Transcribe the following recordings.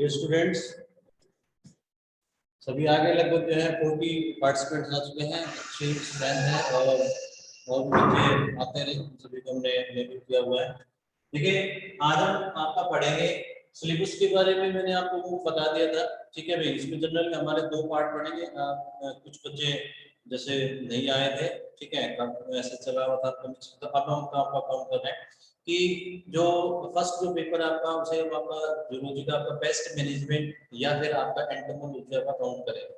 ये स्टूडेंट्स सभी आगे लगभग जो है 40 पार्टिसिपेंट्स आ चुके हैं, अच्छी स्ट्रेंथ है और बच्चे आते रहे, सभी को हमने लेवल किया हुआ है। देखिए आज हम आपका पढ़ेंगे सिलेबस के बारे में। मैंने आपको वो बता दिया था, ठीक है भाई। इसमें जनरल हमारे 2 पार्ट पढ़ेंगे। कुछ बच्चे जैसे नहीं आए थे, ठीक है, ऐसे चला हुआ था, तो अब हम आपका काउंट कर रहे हैं कि जो फर्स्ट जो पेपर आपका उसे आपका जूलॉजी का आपका पेस्ट मैनेजमेंट या फिर आपका एंटोमोलॉजी आपका काउंट करेगा।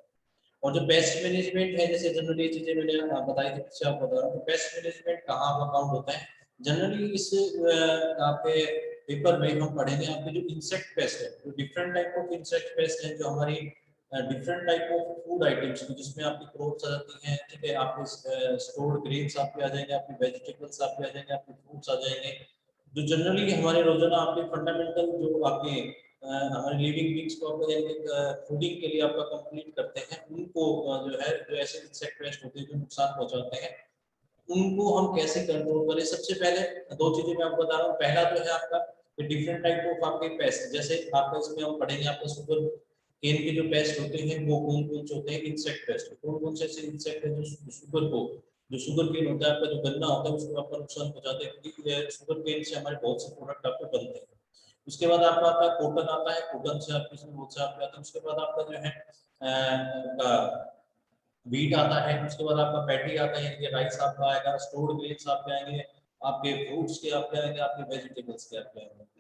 और जो पेस्ट मैनेजमेंट है, जैसे जनरली चीजें मैंने बताई थी, पीछे आपको बता रहा हूँ पेस्ट मैनेजमेंट कहाँ आपका काउंट होता है। जनरली इस आपके पेपर में हम पढ़ेंगे आपके जो इंसेक्ट पेस्ट है, जो different type of insect pest है, जो हमारी different type of food items जिसमें आपकी क्रॉप्स आ जाती हैं, ठीक है, आपके स्टोर्ड ग्रेन्स आपके आ जाएंगे, आपके वेजिटेबल्स आपके आ जाएंगे, आपके फ्रूट्स आ जाएंगे, जो जनरली हमारे रोजाना आपके फंडामेंटल जो आपके हमारे लिविंग बींग्स को आपको फूडिंग के लिए आपका कंप्लीट करते हैं, उनको जो है जो ऐसे इंसेक्ट पेस्ट होते हैं जो नुकसान पहुंचाते हैं, उनको हम कैसे कंट्रोल करें। सबसे पहले 2 चीजें मैं आपको बता रहा हूँ। पहला तो है आपका डिफरेंट टाइप ऑफ आपके पेस्ट, जैसे आपका इसमें हम पढ़ेंगे आपका शुगर केन के जो पेस्ट होते हैं वो कौन कौन से होते हैं, इंसेक्ट पेस्ट कौन कौन से ऐसे इंसेक्ट है जो शुगर को, जो शुगर केन होता है आपका, जो गन्ना होता है उसको आपका नुकसान पहुंचाते हैं, क्योंकि शुगर केन से हमारे बहुत से प्रोडक्ट आपको बनते हैं। उसके बाद आपका आता है कॉटन आता है, कॉटन से आपके इसमें बहुत से आपके आते हैं। उसके बाद आपका जो है व्हीट आता है। उसके बाद आपका पैटी आता है, यानी कि राइस आपका आएगा, स्टोर्ड ग्रेन्स आपके आएंगे, आपके फ्रूट्स के आपके आएंगे, आपके वेजिटेबल्स के आपके आएंगे।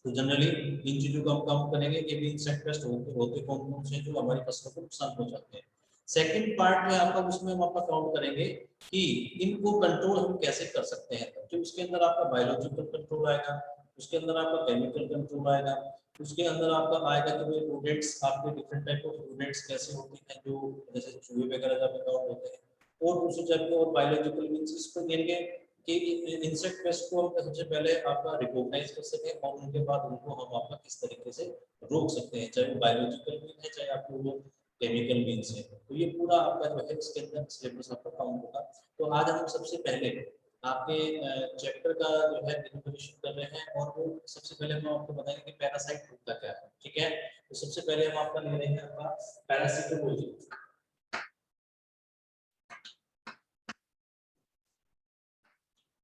तो जनरली इन चीजों को हम काउंट करेंगे कि इंसेक्ट पेस्ट होते कौन कौन से जो हमारी फसलों को नुकसान पहुंचाते हैं। सेकंड पार्ट में आपका उसमें हम आपका काउंट करेंगे कि इनको कंट्रोल हम कैसे कर सकते हैं। तो उसके अंदर आपका बायोलॉजिकल कंट्रोल आएगा, उसके अंदर आपका केमिकल कंट्रोल आएगा, उसके अंदर आपका आएगा कि भाई प्रोडक्ट्स आपके डिफरेंट टाइप ऑफ प्रोडक्ट्स कैसे होते हैं, जो जैसे चूहे वगैरह का काउंट होते हैं, और दूसरे टाइप के और बायोलॉजिकल मींस इसको देंगे कि इंसेक्ट पेस्ट को हम सबसे पहले आपका रिकॉग्नाइज कर सकें और उनके बाद उनको हम आपका किस तरीके से रोक सकते हैं, चाहे वो बायोलॉजिकल मीन है चाहे आपको वो केमिकल मीन्स है। तो ये पूरा आपका जो है इसके अंदर सिलेबस आपका काउंट होगा। तो आज हम सबसे पहले आपके चैप्टर का जो है इन्फॉर्मेशन कर रहे हैं, और वो सबसे पहले हम आपको बताएंगे कि पैरासाइट होता क्या है, ठीक है। तो सबसे पहले हम आपका ले रहे हैं आपका पैरासिटोलॉजी।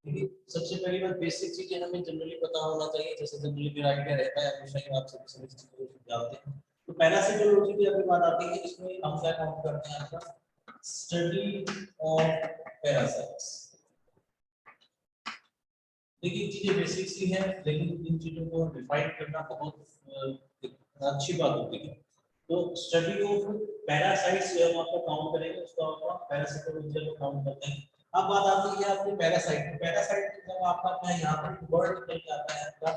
सबसे पहली बात बेसिक चीजें हमें जनरली पता होना चाहिए, जैसे जनरली मेरा आइडिया रहता है हमेशा ही, आप सभी चीजों को जानते हैं। तो पैरासिटोलॉजी की अभी बात आती है, इसमें हम क्या काम करते हैं आपका स्टडी ऑफ पैरासाइट्स। देखिए चीजें बेसिक सी हैं, लेकिन इन चीजों को डिफाइन करना बहुत अच्छी बात होती है। तो स्टडी ऑफ पैरासाइट्स जो हम आपको काउंट करेंगे उसको आप पैरासिटोलॉजी को काउंट करते हैं। अब बात आती है आपके पैरासाइट। पैरासाइट जब आपका क्या यहाँ पर वर्ड निकल के आता है आपका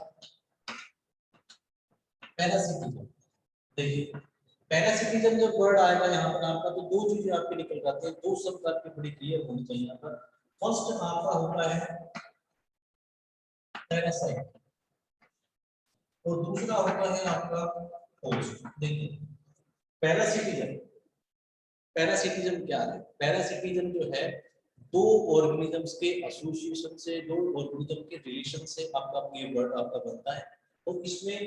पैरासिटिज्म। देखिए पैरासिटिज्म जब वर्ड आएगा यहाँ पर आपका, तो 2 चीजें आपके निकल जाती है, 2 शब्द आपके बड़ी क्लियर होनी चाहिए यहाँ पर। फर्स्ट आपका होता है पैरासाइट और दूसरा होता है आपका होस्ट। देखिए पैरासिटिज्म, पैरासिटिज्म क्या है? पैरासिटिज्म जो है 2 ऑर्गेनिजम्स के एसोसिएशन से, 2 ऑर्गेनिज्म के रिलेशन से आपका ये वर्ड आपका बनता है। तो इसमें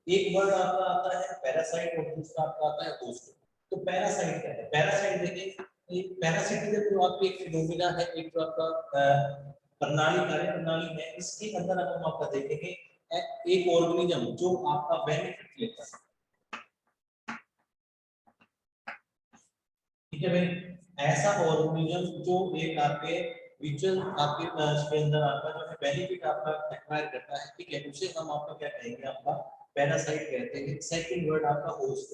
एक वर्ड आपका आता है पैरासाइट और दूसरा आपका आता है होस्ट। तो पैरासाइट क्या है? पैरासाइट देखिए एक पैरासिटिज्म जो आपकी एक फिनोमिना है, एक जो आपका प्रणाली, कार्य प्रणाली है, इसके अंदर हम आपका देखेंगे एक ऑर्गेनिज्म जो आपका बेनिफिट लेता है, ठीक है भाई। ऐसा ऑर्गेनिज्म जो एक आपके विजुअल आपके इसके अंदर आपका जो है बेनिफिट आपका एक्वायर करता है, ठीक है, उसे हम आपका क्या कहेंगे, आपका पैरासाइट कहते हैं। सेकंड वर्ड आपका होस्ट,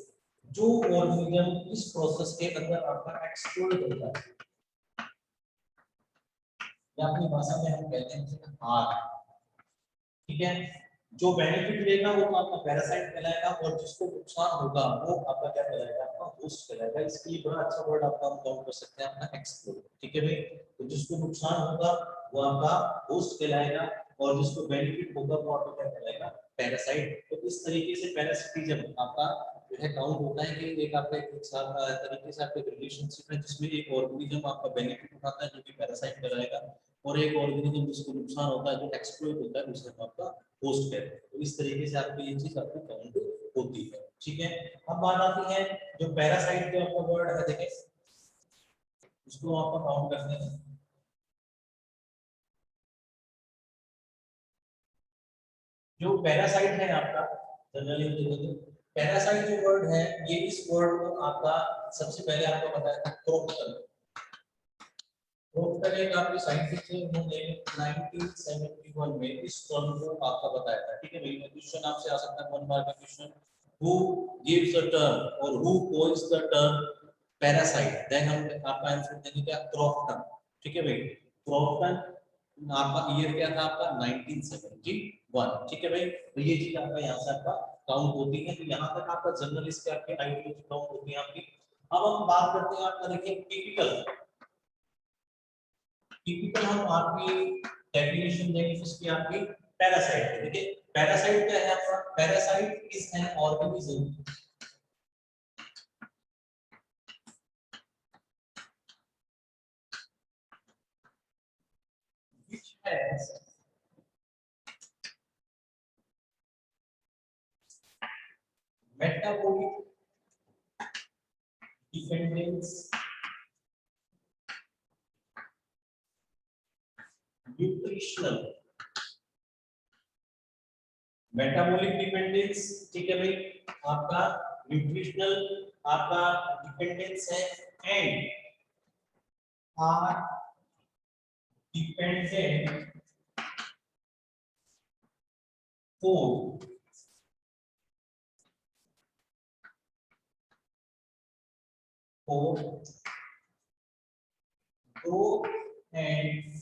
जो ऑर्गेनिज्म इस प्रोसेस के अंदर आपका एक्सप्लोर करता है, या अपनी भाषा में हम कहते हैं हार, ठीक है। जो बेनिफिट लेगा वो तो आपका पैरासाइट कहलाएगा, और जिसको नुकसान होगा वो आपका क्या कहलाएगा, आपका होस्ट कहलाएगा। इसके लिए बड़ा अच्छा वर्ड आपका हम काउंट कर सकते हैं अपना एक्सप्लोर, ठीक है भाई। तो जिसको नुकसान होगा वो आपका होस्ट कहलाएगा, और जिसको बेनिफिट होगा वो आपका क्या कहलाएगा, पैरासाइट। तो इस तरीके से पैरासिटिज्म आपका जो है काउंट होता है कि एक आपका एक तरीके से आपका रिलेशनशिप है, जिसमें एक ऑर्गेनिज्म आपका बेनिफिट उठाता है जो कि पैरासाइट कहलाएगा, और एक ऑर्गेनिज्म जिसको नुकसान होता है जो एक्सप्लोइट होता है उसे हम आपका होस्ट कहते हैं। तो इस तरीके से आपको ये चीज आपको काउंट होती है। ठीक है, अब बात आती है जो पैरासाइट जो आपका वर्ड है, देखें उसको आपका काउंट करते हैं। जो पैरासाइट है आपका जनरली देखो तो पैरासाइट जो वर्ड है ये इस वर्ड को आपका सबसे पहले आपको बताया था क्रोप्टल। क्रोप्टल एक आपकी साइंटिस्ट थे, उन्होंने 1971 में इस टर्म को आपका बताया था। ठीक है भाई, क्वेश्चन आपसे आ सकता है 1 मार्क का question, who gives the term और who coins the term parasite, then हम आपका आंसर देंगे क्या, क्रॉफ्टन। ठीक है भाई, क्रॉफ्टन आपका ईयर क्या था आपका 1971। ठीक है भाई, तो ये चीज आपका यहाँ से आपका काउंट होती है। तो यहाँ तक आपका जर्नलिस्ट के आपके आइडियोलॉजी काउंट होती है आपकी। अब हम बात करते हैं आपका, देखिए टिपिकल। टिपिकल हम आपकी डेफिनेशन देंगे किसकी, आपकी पैरासाइट। देखिए पैरासाइट क्या है आपका, parasite is an organism which has metabolic dependence, nutritional metabolic dependence. ठीक है भाई, आपका न्यूट्रिशनल आपका डिपेंडेंस है, and are dependent for growth and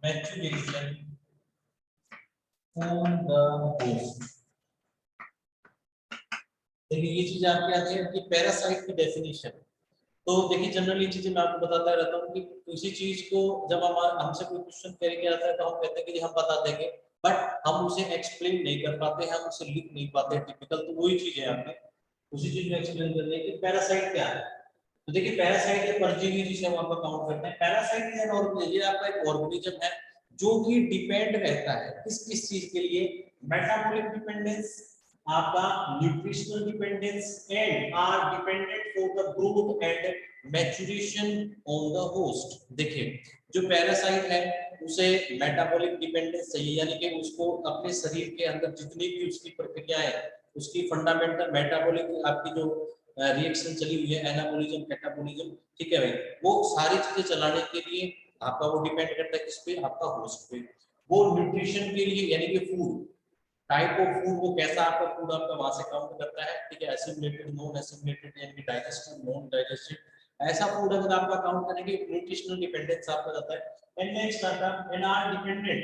maturation on the host. देखिए ये चीज आपके आती है कि पैरासाइट की डेफिनेशन। तो देखिए जनरली चीजें मैं आपको बताता रहता हूँ कि किसी चीज को जब हमसे कोई क्वेश्चन करके आता है तो हम कहते हैं कि हम बता देंगे, बट हम उसे एक्सप्लेन नहीं कर पाते, हम उसे लिख नहीं पाते। टिपिकल तो वही चीज है आपने उसी चीज में एक्सप्लेन कर दिया कि पैरासाइट क्या है। तो देखिए पैरासाइट या परजीवी जिसे हम आपका काउंट करते हैं, पैरासाइट है और ये आपका एक ऑर्गेनिज्म है जो कि डिपेंड रहता है किस किस चीज के लिए, मेटाबॉलिक डिपेंडेंस, आपका nutritional dependence, and are dependent for the growth and maturation on the host. देखिए जो पैरासाइट है उसे मेटाबॉलिक डिपेंडेंस चाहिए, यानी कि उसको अपने शरीर के अंदर जितनी भी उसकी प्रक्रियाएं, उसकी फंडामेंटल मेटाबॉलिक आपकी जो रिएक्शन चली हुई है, एनाबॉलिज्म कैटाबॉलिज्म, ठीक है भाई, वो सारी चीजें चलाने के लिए आपका वो डिपेंड करता है किस पे, आपका होस्ट पे। वो न्यूट्रिशन के लिए यानी कि फूड टाइप ऑफ फूड, वो कैसा आपका फूड आपका वहां से काउंट करता है। ठीक है, एसिमिलेटेड, नॉन एसिमिलेटेड, यानी कि डाइजेस्टेड, नॉन डाइजेस्टेड, ऐसा फूड अगर आपका काउंट करेंगे न्यूट्रिशनल डिपेंडेंस आपका रहता है। एंड नेक्स्ट आता है एनआर डिपेंडेंट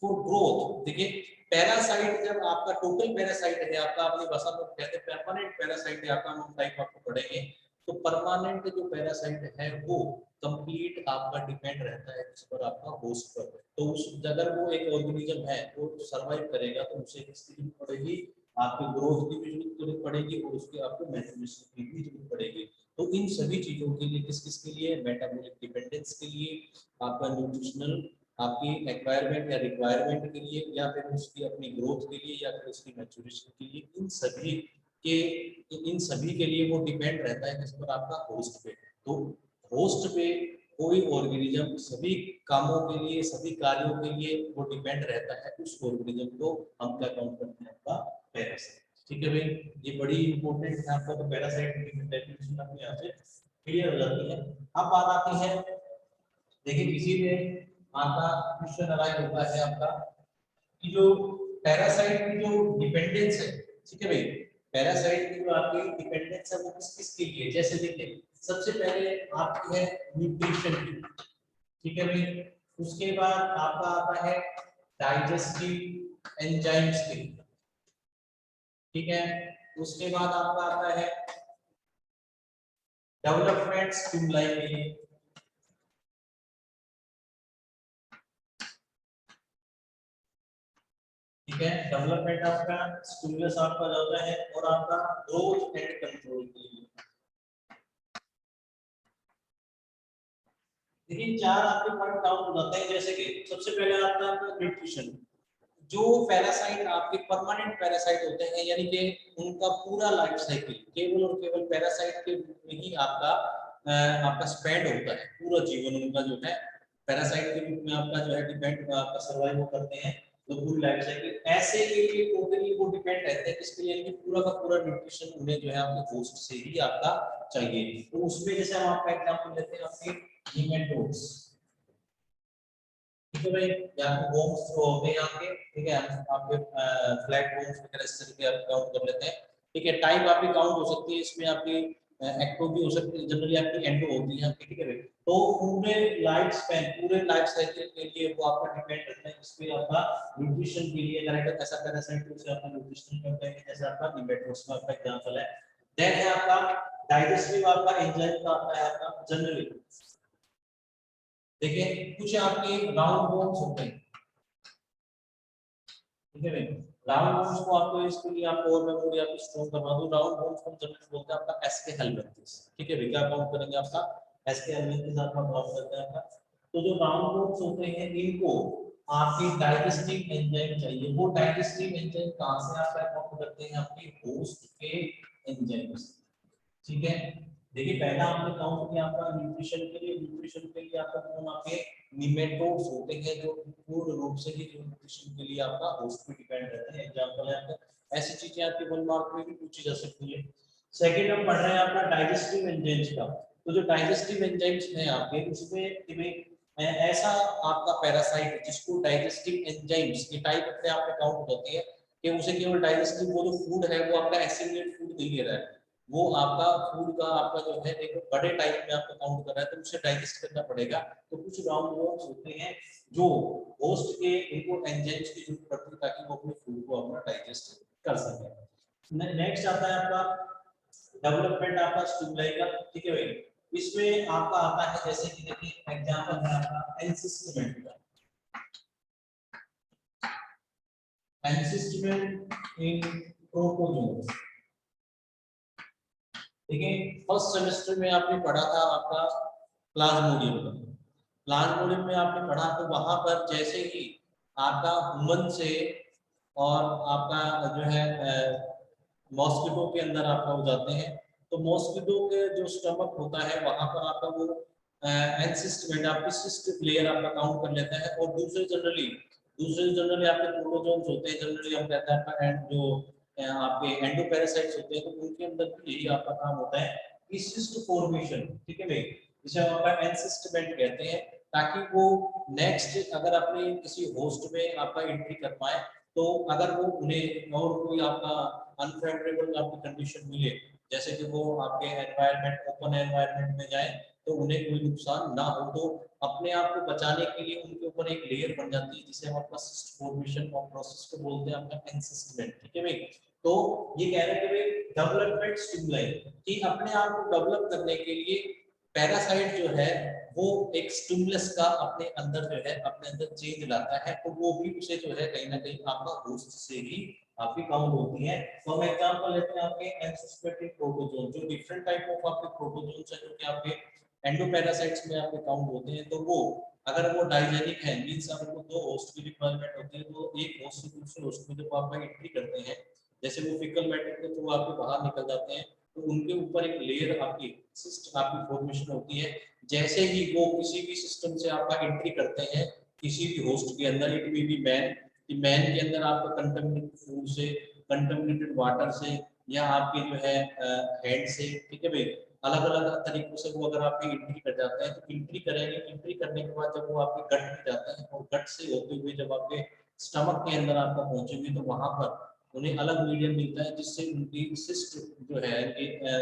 फॉर ग्रोथ। देखिए पैरासाइट जब आपका टोटल पैरासाइट है आपका, अपनी भाषा में कहते हैं परमानेंट पैरासाइट है आपका, हम टाइप आपको पढ़ेंगे। तो परमानेंट जो पैरासाइट है वो कंप्लीट आपका डिपेंड रहता है इस पर, आपका होस्ट पर। तो उस अगर वो एक ऑर्गेनिज्म है वो सर्वाइव करेगा तो उसे किसकी जरूरत पड़ेगी, आपकी ग्रोथ की भी जरूरत पड़ेगी और उसके आपको मैच्योरेशन की भी जरूरत पड़ेगी। तो इन सभी चीजों के लिए किस किस के लिए, मेटाबॉलिक डिपेंडेंस के लिए, आपका न्यूट्रिशनल आपकी एक्वायरमेंट या रिक्वायरमेंट के लिए, या फिर उसकी अपनी ग्रोथ के लिए, या फिर उसकी मैच्योरेशन के लिए, के इन सभी के लिए वो डिपेंड रहता है किस पर, आपका होस्ट पे। तो होस्ट पे कोई ऑर्गेनिज्म सभी कामों के लिए, सभी कार्यों के लिए वो डिपेंड रहता है, उस ऑर्गेनिज्म को हम क्या काउंट करते हैं, आपका पैरासाइट। ठीक है भाई, ये बड़ी इंपॉर्टेंट है आपका, तो पैरासाइट की डेफिनेशन आपको यहाँ से क्लियर हो जाती है। अब बात आती है, देखिए किसी में आपका क्वेश्चन अराइज होता है आपका कि जो पैरासाइट की जो डिपेंडेंस है, ठीक है भाई, पैरासाइट की जो आपकी डिपेंडेंस है वो किस किस के लिए, जैसे देखिए सबसे पहले आपकी है न्यूट्रिशन की, ठीक है भाई, उसके बाद आपका आता है डाइजेस्टिव एंजाइम्स की, ठीक है, उसके बाद आपका आता है डेवलपमेंट स्टिमुलाई के लिए, ठीक है, डेवलपमेंट आपका स्टिमुलस आपका जाता है, और आपका ग्रोथ एंड कंट्रोल के लिए। लेकिन चार आपके पॉइंट डाउन हो जाते हैं, जैसे कि सबसे पहले आता है आपका न्यूट्रिशन। जो पैरासाइट आपके परमानेंट पैरासाइट होते हैं, यानी कि उनका पूरा लाइफ साइकिल केवल और केवल पैरासाइट के रूप में ही आपका स्पेंड होता है, पूरा जीवन उनका जो है पैरासाइट के रूप में आपका जो है डिपेंड आपका सर्वाइव करते हैं, तो पूरी लाइफ साइकिल ऐसे के लिए टोटली वो डिपेंड रहते हैं किसके लिए, यानी कि पूरा का पूरा न्यूट्रिशन उन्हें जो है आपके होस्ट से ही आपका चाहिए। तो उसमें जैसे हम आपका एग्जांपल लेते हैं आपके निमेटोड्स, ठीक है भाई, यहाँ पे बोन्स जो होते हैं यहाँ के, ठीक है, हम आपके फ्लैट बोन्स वगैरह इस तरह के आप काउंट कर लेते हैं, ठीक है। टाइप आपकी काउंट हो सकती है, इसमें आपकी एक्टो भी हो सकती है, जनरली आपकी एंडो होती है आपकी, ठीक है भाई। तो पूरे लाइफ स्पैन, पूरे लाइफ साइकिल के लिए वो आपका डिपेंड करता है इस पे आपका न्यूट्रिशन के लिए, अगर ऐसा पैरासाइट से आपका न्यूट्रिशन करते हैं, जैसे आपका निमेटोड्स का आपका एग्जांपल है। देन है आपका डाइजेस्टिव आपका एंजाइम का आता है आपका जनरली, देखिए कुछ आपके राउंड बोन्स होते हैं, ठीक है भाई। राउंड बोन्स को आपको इसके लिए आपको और मेमोरी आपकी स्ट्रॉन्ग करवा दूं, राउंड बोन्स को जनरली बोलते हैं आपका एसके हेलमिंथेस, ठीक है भाई। क्या काउंट करेंगे आपका एसके हेलमिंथेस आपका काउंट करते हैं आपका। तो जो राउंड बोन्स होते हैं इनको आपकी डाइजेस्टिव एंजाइम चाहिए, वो डाइजेस्टिव एंजाइम कहां से आप काउंट करते हैं, आपकी होस्ट के एंजाइम्स, ठीक है। देखिए पहला हमने काउंट किया आपका न्यूट्रिशन के लिए, न्यूट्रिशन के लिए आपका कौन आपके निमेटोड्स होते हैं जो पूर्ण रूप से ही जो न्यूट्रिशन के लिए आपका होस्ट पे डिपेंड रहते हैं। एग्जांपल है आपका, ऐसी चीजें आपके 1 मार्क में भी पूछी जा सकती है। सेकंड हम पढ़ रहे हैं आपका डाइजेस्टिव एंजाइम्स का। तो जो डाइजेस्टिव एंजाइम्स हैं आपके उसमें ऐसा आपका पैरासाइट जिसको डाइजेस्टिव एंजाइम्स की टाइप अपने आप में काउंट हो जाती है कि उसे केवल डाइजेस्टिव वो जो फूड है वो आपका एसिमिलेट फूड नहीं ले रहा है, वो आपका फूड का आपका जो है एक बड़े टाइप में आपका काउंट कर रहा है, तो उसे डाइजेस्ट करना पड़ेगा। तो कुछ राउंड बोन्स होते हैं जो होस्ट के इनको एंजाइम्स की जरूरत पड़ती है ताकि वो अपने फूड को अपना डाइजेस्ट कर सके। नेक्स्ट आता है आपका डेवलपमेंट आपका स्टिमुलाई का, ठीक है भाई। इसमें आपका आता है जैसे कि देखिए एग्जांपल है आपका एनसिस्टमेंट का, एनसिस्टमेंट इन प्रोटोजोन्स, देखिए फर्स्ट सेमेस्टर में आपने पढ़ा था आपका प्लाज्मोडियम का, प्लाज्मोडियम में आपने पढ़ा तो वहां पर जैसे ही आपका ह्यूमन से और आपका जो है मॉस्किटो के अंदर आपका हो जाते हैं, तो मॉस्किटो के जो स्टमक होता है वहां पर आपका वो एनसिस्टमेंट आपकी सिस्ट लेयर आपका काउंट कर लेता है, और दूसरे जनरली आपके प्रोटोजोन्स होते हैं, जनरली हम कहते हैं आपका एंड जो आपके एंडोपैरासाइट्स होते हैं, तो उनके अंदर भी यही आपका काम होता है कि सिस्ट फॉर्मेशन, ठीक है भाई, जिसे हम आपका एनसिस्टमेंट कहते हैं, ताकि वो नेक्स्ट अगर अपने किसी होस्ट में आपका एंट्री कर पाए, तो अगर वो उन्हें और कोई आपका अनफेवरेबल आपकी कंडीशन मिले, जैसे कि वो आपके एनवायरनमेंट ओपन एनवायरनमेंट में जाए तो उन्हें कोई नुकसान ना हो, तो अपने आप को बचाने के लिए उनके ऊपर एक लेयर बन जाती है जिसे हम आपका सिस्ट फॉर्मेशन और प्रोसेस को बोलते हैं आपका एनसिस्टमेंट, ठीक है भाई। तो ये कह रहे हैं कि भाई डेवलपमेंट स्टिमुलाई कि अपने आप को डेवलप करने के लिए पैरासाइट जो है वो एक स्टिमुलस का अपने अंदर जो है अपने अंदर चेंज लाता है, तो वो भी उसे जो है कहीं ना कहीं आपका होस्ट से ही आपकी काउंट होती है। तो हम एग्जांपल लेते हैं आपके एंसिस्टमेटिक प्रोटोजोन, जो डिफरेंट टाइप ऑफ आपके प्रोटोजोन्स हैं जो कि आपके एंडोपैरासाइट्स में आपके काउंट होते हैं, तो वो अगर वो डाइजेनिक है मींस आपको दो होस्ट की रिक्वायरमेंट होती है, तो एक होस्ट से दूसरे होस्ट में जब आप एंट्री करते हैं, जैसे वो फीकल मैटर के थ्रू आपके बाहर निकल जाते हैं, तो उनके ऊपर एक लेयर आपकी सिस्ट आपकी फॉर्मेशन होती है। जैसे ही वो किसी भी सिस्टम से आपका एंट्री करते हैं किसी भी होस्ट के अंदर, इट मे बी मैन, कि मैन के अंदर आपका कंटामिनेटेड फूड से, कंटामिनेटेड वाटर से, या आपके जो है हेड से, ठीक है भाई, अलग अलग तरीकों से वो अगर आपकी एंट्री कर जाते हैं, तो एंट्री करेंगे, एंट्री करने के बाद जब वो आपके गट में जाते हैं और गट से होते हुए जब आपके स्टमक के अंदर आपका पहुंचेंगे, तो वहां पर उन्हें अलग मीडियम मिलता है जिससे उनकी सिस्ट जो है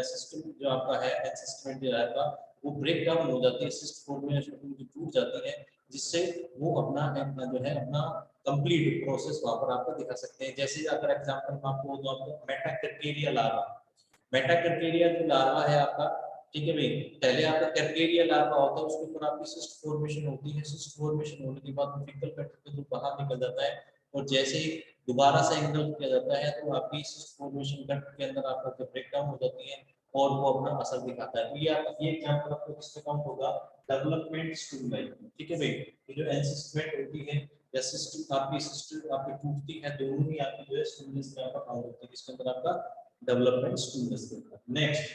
सिस्टम जो आपका है एनसिस्टमेंट जो है आपका वो ब्रेक डाउन हो जाती है, सिस्ट फॉर्मेशन उनकी टूट जाती है, जिससे वो अपना जो है अपना कंप्लीट प्रोसेस वहां पर आपको दिखा सकते हैं। जैसे अगर एग्जांपल में आपको तो आपको मेटाकर्केरिया लार्वा, मेटाकर्केरिया जो लार्वा है आपका, ठीक है भाई, पहले आपका कर्केरिया लार्वा होता है, उसके ऊपर आपकी सिस्ट फॉर्मेशन होती है, सिस्ट फॉर्मेशन होने के बाद फीकल मैटर के थ्रू बाहर निकल जाता है, और जैसे ही दोबारा से एंगल किया जाता है तो आपकी सिस्ट फॉर्मेशन गट के अंदर आपका ब्रेक डाउन हो जाती है और वो अपना असर दिखाता है। तो ये एग्जांपल आपको किससे काउंट होगा, डेवलपमेंट स्टिमुलाई, ठीक है भाई। ये जो एनसिस्टमेंट होती है, या सिस्टम आपकी सिस्टम आपकी टूटती है, दोनों ही आपकी जो है स्टिमुलस का आपका काउंट होती है, इसके अंदर आपका डेवलपमेंट स्टिमुलस के अंदर। नेक्स्ट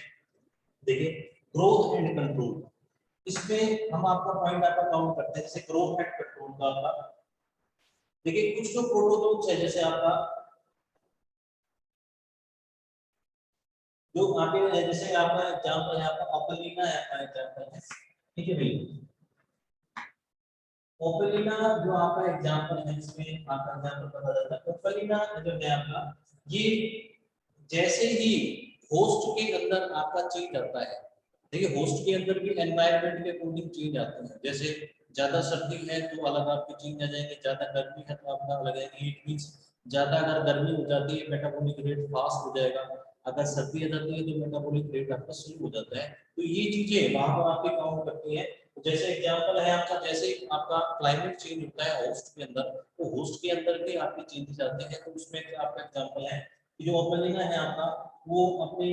देखिए ग्रोथ एंड कंट्रोल, इसमें हम आपका पॉइंट आपका काउंट करते हैं, जैसे ग्रोथ एंड कंट्रोल का आपका देखिए कुछ तो प्रोटोजोन्स है, जैसे आपका जो आपके जैसे आपका एग्जांपल है, आपका ओपेलिना है, आपका एग्जांपल है, ठीक है भाई। ओपेलिना जो आपका एग्जांपल है, इसमें आपका एग्जांपल पता चलता है। ओपेलिना जो है आपका, ये जैसे ही होस्ट के अंदर आपका चेंज आता है, देखिए होस्ट के अंदर भी एनवायरनमेंट के अकॉर्डिंग चेंज आते हैं, जैसे ज्यादा सर्दी है तो अलग आपके चेंज आ जाएंगे, ज्यादा गर्मी है तो आपका अलग आएंगे। इट मींस ज्यादा अगर गर्मी हो जाती है मेटाबॉलिक रेट फास्ट हो जाएगा, अगर सर्दी आ जाती है तो मेटाबॉलिक रेट आपका स्लो हो जाता है। तो ये चीजें वहां पर आपके काउंट करती है। जैसे एग्जांपल है आपका, जैसे ही आपका क्लाइमेट चेंज होता है होस्ट के अंदर, तो होस्ट के अंदर के आपके चेंजेस आते हैं, तो उसमें आपका एग्जांपल है कि जो ओपेलिना है आपका, वो अपने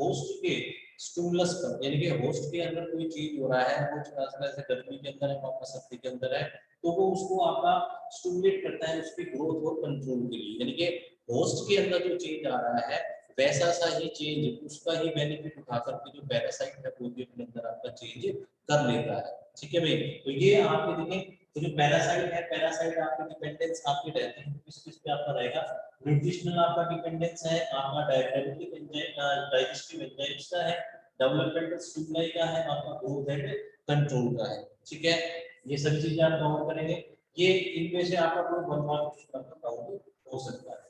होस्ट के स्टिमुलस पर, यानी कि होस्ट के अंदर कोई चीज हो रहा है, वो जैसे गर्मी के अंदर है, आपका सर्दी के अंदर है, तो वो उसको आपका स्टिमुलेट करता है उसकी ग्रोथ और कंट्रोल के लिए, यानी कि होस्ट के अंदर जो चेंज आ रहा है वैसा सा ही चेंज उसका ही बेनिफिट उठा करके जो पैरासाइट है वो भी अपने अंदर आपका चेंज कर लेता है। ठीक है भाई, तो ये आपके देखें, तो जो पैरासाइट है, पैरासाइट आपके डिपेंडेंस आपके रहते हैं किस किस पे आपका रहेगा, न्यूट्रिशनल आपका डिपेंडेंस है, आपका डाइजेस्टिव एंजाइम्स का है, डेवलपमेंटल स्टिमुलाई का है, आपका ग्रोथ एंड कंट्रोल का है। ठीक है, ये सभी चीजें आप काउंट करेंगे, ये इनमें से आपका कोई वन मार्क काउंट हो सकता है।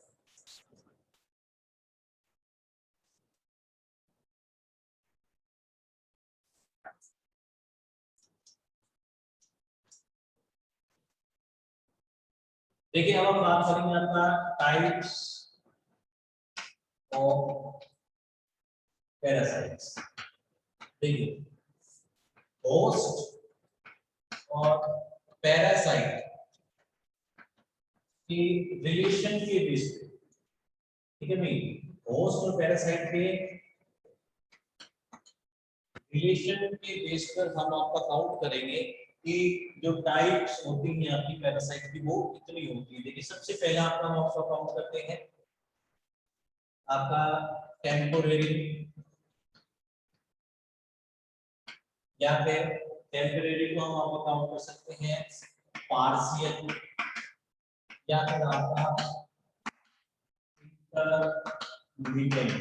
देखिए अब हम बात करेंगे आपका टाइप्स ऑफ पैरासाइट्स। देखिए होस्ट और पैरासाइट की रिलेशन के बेस पे, ठीक है भाई, होस्ट और पैरासाइट के रिलेशन के बेस पर हम आपका काउंट करेंगे कि जो टाइप्स होती हैं आपकी पैरासाइट की वो कितनी होती है। देखिए सबसे पहला आपका हम आपका काउंट करते हैं आपका टेम्पोरेरी, या फिर टेम्परेरी को हम आपको काउंट कर सकते हैं पार्शियल, या फिर आपका इंटरमीडिएट।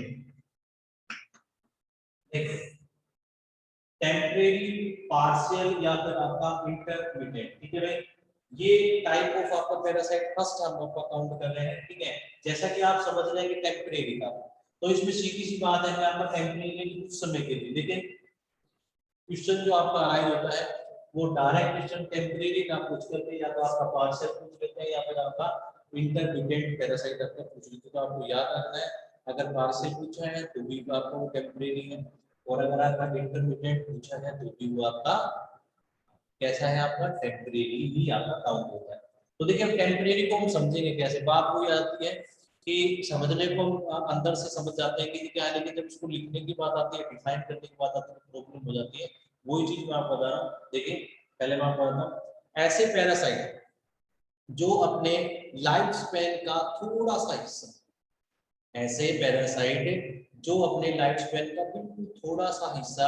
टेम्परेरी, पार्शियल या फिर आपका इंटरमीडिएट। ठीक है भाई, ये टाइप ऑफ आपका पैरासाइट फर्स्ट हम आपका काउंट कर रहे हैं। ठीक है, जैसा कि आप समझ रहे हैं कि टेम्परेरी का, तो इसमें सीधी सी बात है कि आपका टेम्परेरी कुछ समय के लिए, लेकिन क्वेश्चन जो आपका आया होता है वो डायरेक्ट क्वेश्चन टेम्परेरी का पूछ करके, या तो आपका पार्शियल पूछ लेते हैं या फिर आपका इंटरमीडिएट पैरासाइट आपका पूछ लेते हैं। तो आपको याद रखना है, अगर पार्शियल पूछा है तो भी आपका वो टेम्परेरी है, और अगर आपका इंटरमीडिएट पूछा है तो भी वो आपका कैसा है, आपका टेम्परेरी ही आपका काउंट होता है। तो देखिए अब टेम्परेरी को हम समझेंगे कैसे, बात वही आती है कि समझने को हम अंदर से समझ जाते हैं कि क्या है, लेकिन जब उसको लिखने की बात आती है, डिफाइन करने की बात आती है, तो प्रॉब्लम हो जाती है। वही चीज मैं आपको बता रहा हूँ। देखिए पहले मैं आपको बताता हूँ, ऐसे पैरासाइट जो अपने लाइफ स्पैन का थोड़ा सा हिस्सा, ऐसे पैरासाइट जो अपने लाइफ स्पैन का बिल्कुल थोड़ा सा हिस्सा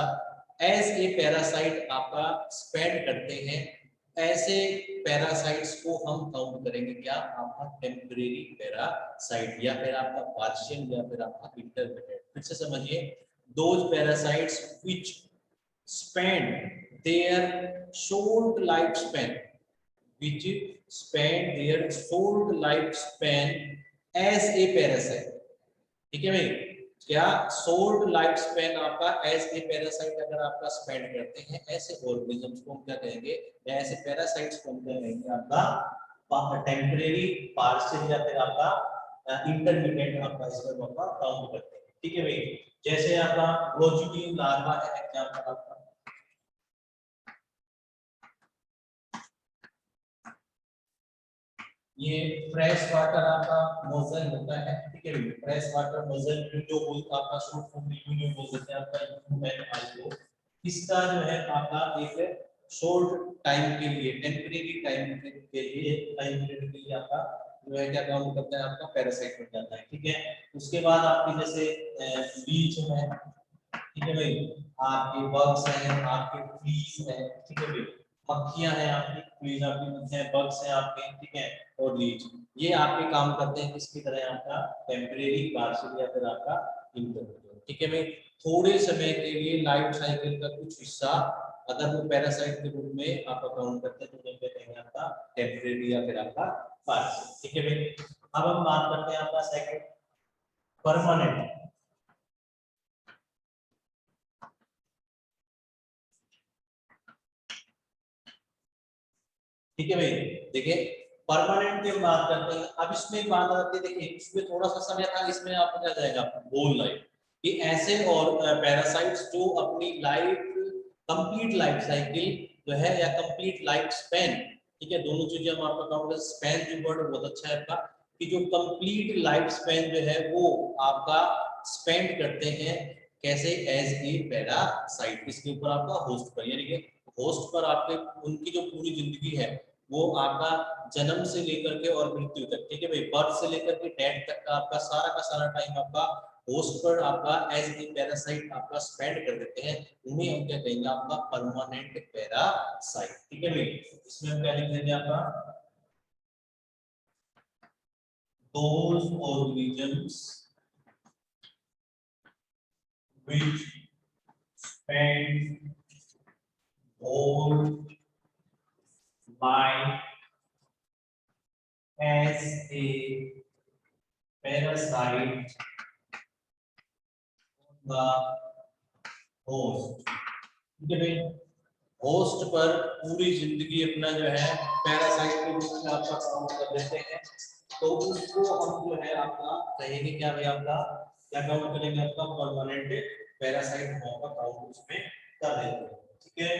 एज ए पैरासाइट आपका स्पेंड करते हैं, ऐसे पैरासाइट्स को हम काउंट करेंगे क्या, आपका टेम्परेरी पैरासाइट, या फिर आपका पार्शियल, या फिर आपका इंटरमीडिएट। फिर से समझिए, those parasites which spend their short life span, which spend their short lifespan as a parasite। ठीक है भाई, क्या शॉर्ट लाइफ स्पैन आपका एज ए पैरासाइट अगर आपका स्पेंड करते हैं, ऐसे ऑर्गेनिजम्स को हम क्या कहेंगे, या ऐसे पैरासाइट्स को हम क्या कहेंगे, आपका टेम्परेरी, पार्शियल या फिर आपका इंटरमीडिएट आपका इसमें आपका काउंट करते हैं। ठीक है भाई, जैसे आपका ग्लोजुलिन लार्वा है एग्जांपल आपका, ये फ्रेश वाटर आपका नोजल होता है। ठीक है, फ्रेश वाटर नोजल जो आपका शॉर्ट फॉर्म में यूनियन बोल सकते हैं आपका यूएनआईओ, इसका जो है आपका एक शॉर्ट टाइम के लिए, टेम्परेरी टाइम के लिए, टाइम पीरियड के लिए आपका जो है क्या काउंट करता है, आपका पैरासाइट बन जाता है। ठीक है, उसके बाद आपकी जैसे लीच है, ठीक है भाई, आपके बग्स हैं, आपके फ्लीज है, ठीक है भाई, मक्खियां हैं आपकी, फ्लीज आपकी हैं, बग्स हैं आपके, ठीक है, और लीच, ये आपके काम करते हैं किसकी तरह, आपका टेम्परेरी पार्शियल या फिर आपका इंटरमीडिएट। ठीक है भाई, थोड़े समय के लिए लाइफ साइकिल का कुछ हिस्सा अगर वो पैरासाइट के रूप में आप काउंट करते हैं तो उनको कहेंगे आपका टेम्परेरी या फिर आपका पार्शियल। ठीक है भाई, अब हम बात करते हैं आपका सेकंड, परमानेंट। ठीक है भाई, देखिए परमानेंट की हम बात करते हैं। अब इसमें एक बात आती है, देखिए इसमें थोड़ा सा समय था, इसमें आपको क्या जाएगा, होल लाइफ, कि ऐसे और पैरासाइट्स जो अपनी लाइफ, कंप्लीट लाइफ साइकिल जो है या कंप्लीट लाइफ स्पैन, ठीक है, दोनों चीजें हम आपका काउंट कर, स्पैन जो वर्ड बहुत अच्छा है आपका, कि जो कंप्लीट लाइफ स्पैन जो है वो आपका स्पेंड करते हैं कैसे, एज ए पैरासाइट, इसके ऊपर आपका होस्ट पर, यानी कि होस्ट पर आपके उनकी जो पूरी जिंदगी है वो आपका जन्म से लेकर के और मृत्यु तक, ठीक है भाई, बर्थ से लेकर के डेथ तक का आपका सारा टाइम आपका होस्ट पर आपका एज ए पैरासाइट आपका स्पेंड कर देते हैं, उन्हें हम क्या कहेंगे, आपका परमानेंट पैरासाइट। ठीक है भाई, इसमें हम क्या लिख देंगे, आपका those organisms which spend whole life as a parasite on the host। ठीक है भाई, होस्ट पर पूरी जिंदगी अपना जो है पैरासाइट के रूप में आपका काम कर देते हैं, तो उसको हम जो है आपका कहेंगे क्या भाई, आपका क्या काउंट करेंगे, आपका परमानेंट पैरासाइट होने का काउंट उसमें कर देते हैं। ठीक है,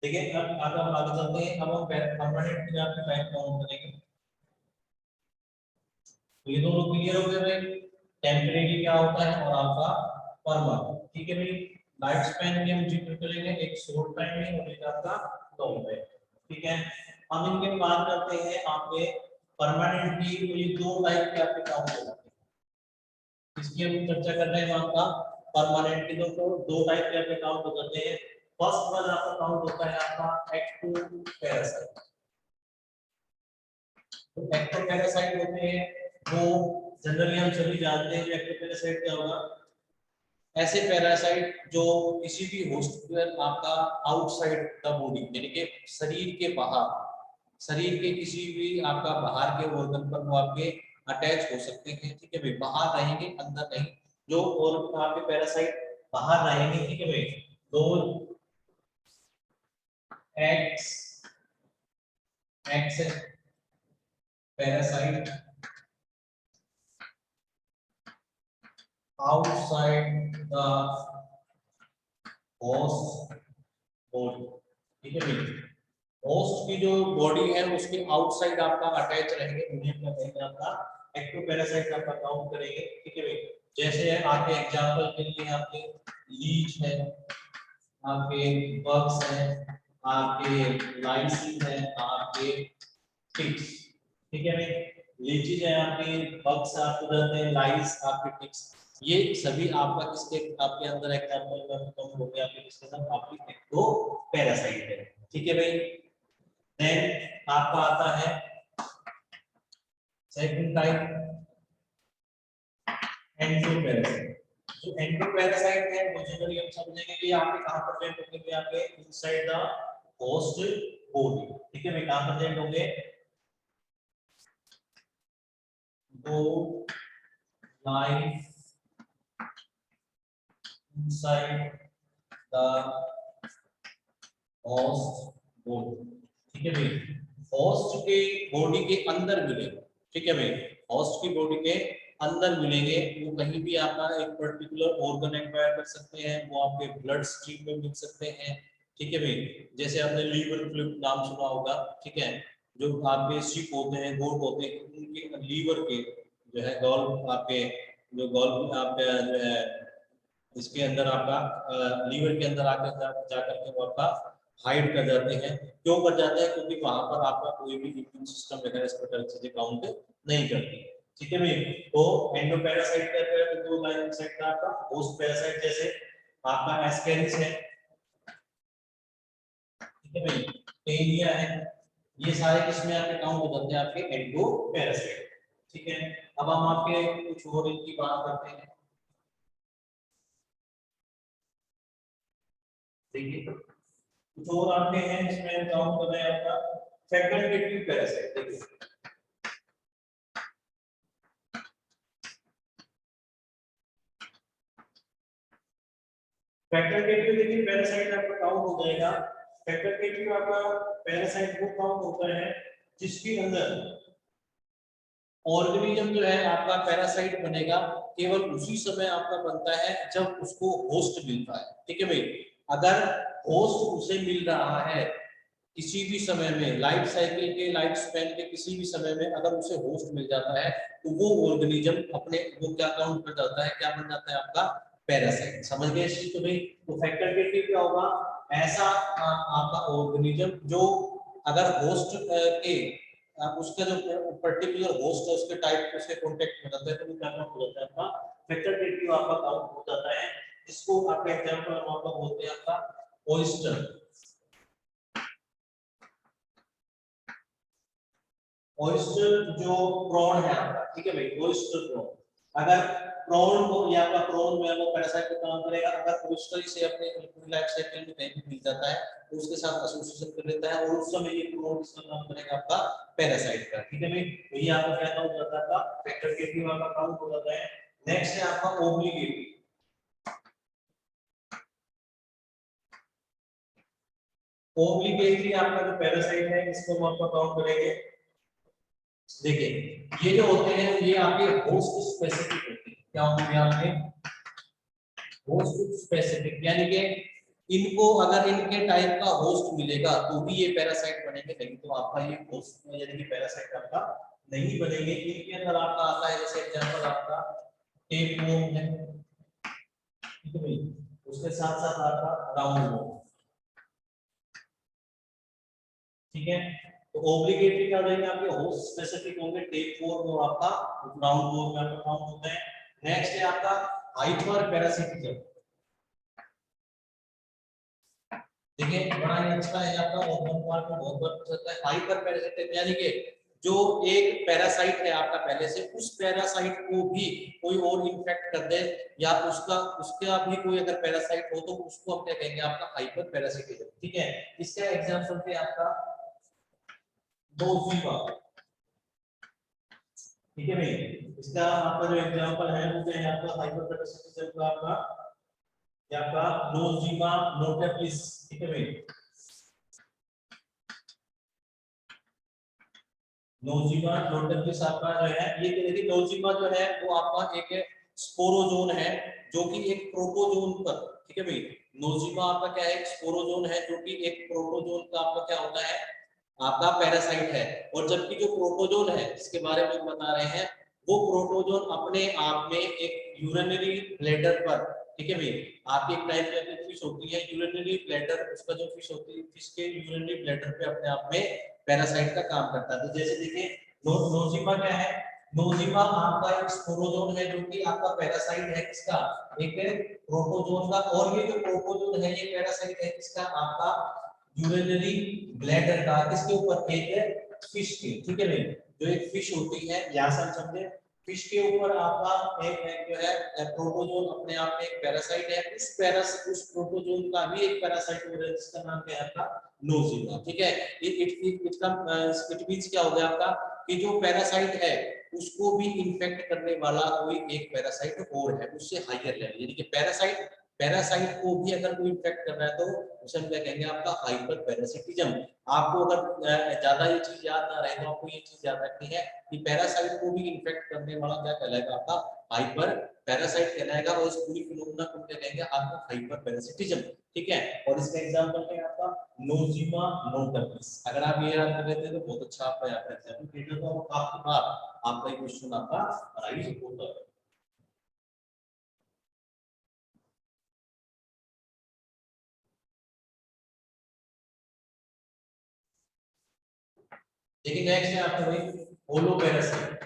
देखिए अब हम आगे चलते हैं, अब हम परमानेंट में आपके टाइप काउंट करेंगे, तो ये दोनों क्लियर हो गए भाई, टेम्परेरी क्या होता है और आपका परमानेंट। ठीक है भाई, लाइफ स्पैन की हम जिक्र करेंगे, एक शॉर्ट टाइम में और एक आपका लॉन्ग टाइम। ठीक है, हम इनके बात करते हैं आपके परमानेंट की, तो ये दो टाइप के आपके काउंट हो जाते हैं, इसकी हम चर्चा कर रहे हैं आपका परमानेंट की, तो दो टाइप के आपके काउंट हो जाते हैं। फर्स्ट वन आपका काउंट होता है आपका एक्टिव पैरासाइट, तो एक्टिव पैरासाइट होते हैं वो जनरली हम सभी जानते हैं, एक्टिव पैरासाइट क्या होगा, ऐसे पैरासाइट जो किसी भी होस्ट पर आपका आउटसाइड द बॉडी, यानी कि शरीर के बाहर, शरीर के किसी भी आपका बाहर के ऑर्गन पर वो आपके अटैच हो सकते हैं। ठीक है भाई, बाहर रहेंगे, अंदर नहीं, जो और आपके पैरासाइट बाहर रहेंगे। ठीक है भाई, दो x x parasite outside the host body। ठीक है भाई, होस्ट की जो बॉडी है उसके आउटसाइड आपका अटैच रहेंगे, उन्हें क्या कहेंगे, आपका एक्टिव पैरासाइट आपका काउंट करेंगे। ठीक है भाई, जैसे है आपके एग्जांपल के लिए आपके लीच है, आपके बग्स हैं, आपके लाइसिन है, आपके टिक्स। ठीक है भाई, लीचीज है आपके, बग्स आपको जानते हैं, लाइस आपके टिक्स, ये सभी आपका किसके आपके अंदर एग्जांपल में कम हो गया, आपके किसके साथ, आपकी एक्टो पैरासाइट है। ठीक है भाई, देन आपका आता है सेकंड टाइप एंडोपैरासाइट। जो एंडोपैरासाइट है वो जनरली हम समझेंगे कि आपके कहां पर प्रेजेंट होंगे, आपके इनसाइड द होस्ट बॉडी। ठीक है भाई, कहां पर प्रेजेंट होंगे, दो life inside the host body। ठीक है भाई, होस्ट के बॉडी के अंदर मिलेंगे। ठीक है भाई, होस्ट की बॉडी के अंदर मिलेंगे, वो कहीं भी आपका एक पर्टिकुलर ऑर्गन एक्वायर कर सकते हैं, वो आपके ब्लड स्ट्रीम में मिल सकते हैं। ठीक है भाई, जैसे आपने लीवर फ्लूइड नाम सुना होगा। ठीक है, जो आपके शिप होते हैं, गोट होते हैं, उनके लीवर के जो है गॉल आपके जो गॉल आपका जो है इसके अंदर आपका लीवर के अंदर आकर जा करके वो आपका हाइड कर जाते हैं। क्यों कर जाते हैं? क्योंकि वहां पर आपका कोई भी इम्यून सिस्टम वगैरह इस प्रकार की चीजें काउंट नहीं करती है। ठीक है भाई, तो एंडोपैरासाइट कहते हैं तो दो लाइन साइड का आपका होस्ट पैरासाइट जैसे आपका एस्केरिस है, ठीक है भाई, टेनिया है, ये सारे किसमें आपके काउंट हो जाते हैं आपके एंडोपैरासाइट। ठीक है, अब हम आपके कुछ और इनकी बात करते हैं। देखिए कुछ और आपके हैं जिसमें काउंट कर रहे हैं आपका फैकल्टेटिव पैरासाइट। देखिए फैकल्टेटिव देखिए पैरासाइट आपका काउंट हो जाएगा। फैकल्टेटिव आपका पैरासाइट वो काउंट होता है जिसके अंदर ऑर्गेनिज्म जो है आपका पैरासाइट बनेगा केवल उसी समय आपका बनता है जब उसको होस्ट मिलता है। ठीक है भाई, अगर होस्ट उसे मिल रहा है किसी भी समय में, लाइफ साइकिल के लाइफ स्पैन के किसी भी समय में अगर उसे होस्ट मिल जाता है तो वो ऑर्गेनिज्म अपने वो क्या काउंट कर जाता है, क्या बन जाता है आपका पैरासाइट। समझ गए इस चीज को भाई? तो फैकल्टेटिव क्या होगा? ऐसा आपका ऑर्गेनिज्म जो अगर होस्ट के उसका जो पर्टिकुलर होस्ट है उसके टाइप उसके कांटेक्ट में रहता है तो वो क्या काउंट हो जाता है आपका फैकल्टेटिव आपका काउंट हो जाता है। इसको आपका एग्जांपल हम आपका बोलते हैं आपका ऑयस्टर। ऑयस्टर जो प्रॉन है आपका, ठीक है भाई, ऑयस्टर प्रॉन, अगर प्रॉन को या आपका प्रॉन में वो पैरासाइट का काम करेगा, अगर ऑयस्टर से अपने लाइफ साइकिल में कहीं भी मिल जाता है तो उसके साथ एसोसिएशन कर लेता है और उस समय ये प्रॉन इसका काम करेगा आपका पैरासाइट का। ठीक है भाई, तो ये आपका क्या काउंट हो जाता है? फैकल्टेटिव आपका काउंट हो जाता है। नेक्स्ट है आपका ऑब्लिगेटरी। ऑब्लिगेटरी आपका जो पैरासाइट है इसको हम आपका काउंट करेंगे। देखिए ये जो होते हैं ये आपके होस्ट स्पेसिफिक होते हैं। क्या होते हैं आपके होस्ट स्पेसिफिक, यानी कि इनको अगर इनके टाइप का होस्ट मिलेगा तो भी ये पैरासाइट बनेंगे, नहीं तो आपका ये होस्ट यानी कि पैरासाइट आपका नहीं बनेंगे। इनके अंदर आपका आता है जैसे एग्जांपल आपका टेपवर्म है, ठीक है भाई, उसके साथ साथ आपका राउंडवर्म। ठीक है, तो ऑब्लिगेटरी क्या हो जाएंगे आपके होस्ट स्पेसिफिक होंगे, टेपवर्म और आपका राउंडवर्म में आपका काउंट होता है। नेक्स्ट है आपका हाइपर पैरासिटिज्म। देखिए बड़ा ही अच्छा है आपका ऑर्गन पार्ट में बहुत बार पूछा है। हाइपर पैरासिटिज्म यानी कि जो एक पैरासाइट है आपका पहले से, उस पैरासाइट को भी कोई और इन्फेक्ट कर दे या उसका भी कोई अगर पैरासाइट हो तो उसको हम क्या कहेंगे आपका हाइपर पैरासिटिज्म। ठीक है, इसका एग्जांपल है आपका नोज़ेमा। ठीक है भाई, इसका आपका जो एग्जांपल है वो क्या है आपका हाइपर पैरासिटिज्म का आपका या आपका नोज़ेमा नोटेपिस। ठीक है भाई, नोज़ेमा नोटेपिस आपका जो है ये देखिए नोज़ेमा जो है वो आपका एक स्पोरोजोन है जो कि एक प्रोटोजोन पर, ठीक है भाई, नोज़ेमा आपका क्या है, स्पोरोजोन है जो कि एक प्रोटोजोन का आपका क्या होता है आपका पैरासाइट है। और जबकि जो प्रोटोजोन है इसके बारे में बता रहे हैं, वो प्रोटोजोन अपने आप में एक यूरिनरी ब्लैडर पर, ठीक है भाई, आपकी एक टाइप की फिश होती है यूरिनरी ब्लैडर, उसका जो फिश होती है फिश के यूरिनरी ब्लैडर पे अपने आप में पैरासाइट का काम करता है। तो जैसे देखिए नोज़ेमा क्या है, नोज़ेमा आपका एक स्पोरोजोन है जो कि आपका पैरासाइट है किसका, एक प्रोटोजोन का। और ये जो प्रोटोजोन है ये पैरासाइट है किसका आपका यूरिनरी ब्लैडर का, किसके ऊपर, एक फिश के। ठीक है भाई, जो एक फिश होती है यहाँ से हम समझे, फिश के ऊपर आपका एक जो है प्रोटोजोन अपने आप में एक पैरासाइट है, उस प्रोटोजोन का भी एक पैरासाइट हो रहा है जिसका नाम क्या है आपका नोज़ेमा। ठीक है, इट मींस क्या हो गया आपका कि जो पैरासाइट है उसको भी इन्फेक्ट करने वाला कोई एक पैरासाइट और है उससे हायर लेवल, यानी कि पैरासाइट को भी अगर कोई इन्फेक्ट कर रहा है तो उसे हम क्या कहेंगे आपका हाइपर पैरासिटिज्म। आपको अगर ज्यादा ये चीज याद ना रहे तो आपको ये चीज याद रखनी है कि पैरासाइट को भी इन्फेक्ट करने वाला क्या कहलाएगा आपका हाइपर पैरासाइट कहलाएगा और इस पूरी फिनोमेना को क्या कहेंगे आपका हाइपर पैरासिटिज्म। ठीक है, और इसका एग्जांपल क्या है आपका नोजिमा नोटर्निस। अगर आप ये याद कर लेते हैं तो बहुत अच्छा आपका याद रहता है, क्योंकि तो काफी बार आपका ये क्वेश्चन आपका राइज होता है। देखिए नेक्स्ट है आपका भाई होलोपैरासाइट।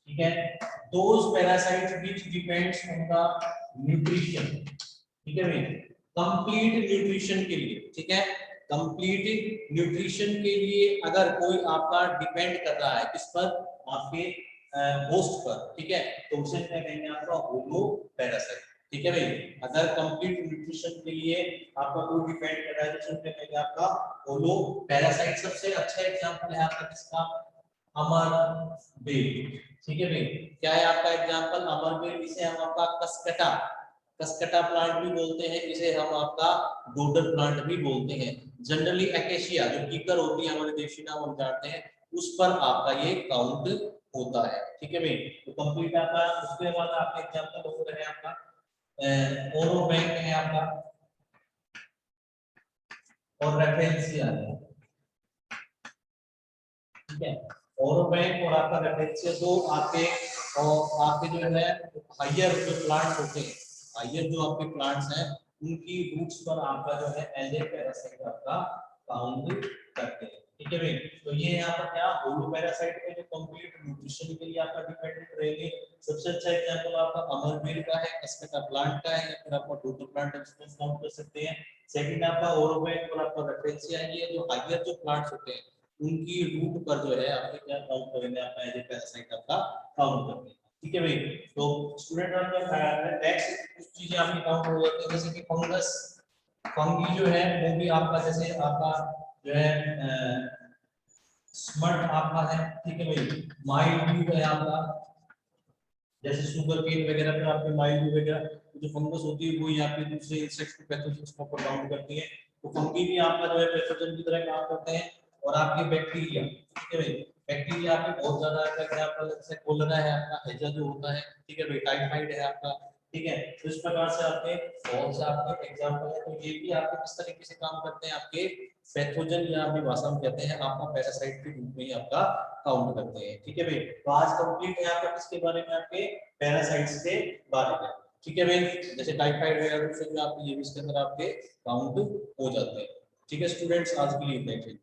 ठीक है, those parasites which depends on the nutrition. ठीक है भाई, कंप्लीट न्यूट्रिशन के लिए, ठीक है, कंप्लीट न्यूट्रिशन के लिए अगर कोई आपका डिपेंड कर रहा है किस पर, आपके होस्ट पर, ठीक है, तो उसे क्या कहेंगे आपका होलोपैरासाइट। ठीक है भाई, अगर कंप्लीट न्यूट्रिशन के लिए आपका कोई डिपेंड कर रहा है तो उसे क्या कहेंगे आपका होलोपैरासाइट। सबसे अच्छा एग्जांपल है आपका किसका, अमर बेल। ठीक है भाई, क्या है आपका एग्जांपल अमर बेल, इसे हम आपका कसकटा, कसकटा प्लांट भी बोलते हैं, इसे हम आपका डोडर प्लांट भी बोलते हैं। जनरली एकेशिया जो कीकर होती है हमारे देशी नाम हम जानते हैं, उस पर आपका ये काउंट होता है। ठीक है भाई, तो कंप्लीट आपका, उसके बाद आपका एग्जांपल हो रहा है आपका ओरो बैंक है आपका और रेफरेंसिया है। ठीक है, ओरो बैंक और आपका रेफरेंसिया दो आपके, और आपके जो है हायर जो प्लांट्स होते हैं, हायर जो आपके प्लांट्स हैं उनकी रूट्स पर आपका जो है एज ए पैरासाइट आपका काउंट करते हैं। ठीक है भाई, तो ये यहाँ पर क्या होलो पैरासाइट में जो कंप्लीट न्यूट्रिशन के लिए आपका डिपेंडेंट रहेंगे। सबसे अच्छा एग्जांपल आपका अमरबेल का है, कसकटा प्लांट का है, या फिर आपका डोडो प्लांट है उसको काउंट कर सकते हैं। सेकंड आपका ओरोबैक और आपका रेफरेंसिया है, ये जो हायर जो प्लांट्स होते हैं उनकी रूट पर जो है आपके क्या काउंट करेंगे, आपका एज ए पैरासाइट आपका काउंट करेंगे। ठीक है भाई, तो स्टूडेंट आपका नेक्स्ट कुछ चीजें आपकी काउंट हो जाती है, जैसे कि फंगस, फंगी जो है वो भी आपका जैसे आपका जो है स्मट आपका है। ठीक है भाई, माइल्ड है आपका, जैसे शुगर केन वगैरह पे आपके माइल्ड वगैरह जो फंगस होती है वो ही आपके दूसरे इंसेक्ट्स को पैथोजेंस को काउंट करती है। तो फंगी भी आपका जो है पैथोजन की तरह काम करते हैं। और आपके बैक्टीरिया, ठीक है भाई, बैक्टीरिया आपके बहुत ज्यादा एग्जांपल जैसे कोलेरा है आपका, हैजा जो होता है, ठीक है भाई, टाइफाइड है आपका। ठीक है, तो इस प्रकार से आपके बहुत से आपके एग्जांपल है, तो ये भी आपके किस तरीके से काम करते हैं, आपके पैथोजन या अपनी भाषा में कहते हैं आपका पैरासाइट के रूप में ही आपका काउंट करते हैं। ठीक है भाई, तो आज कंप्लीट है आपका किसके बारे में, आपके पैरासाइट्स के बारे में। ठीक है भाई, जैसे टाइफाइड वगैरह से जो आपके ये भी इसके अंदर आपके काउंट हो जाते हैं। ठीक है स्टूडेंट्स, आज के लिए इतना ही।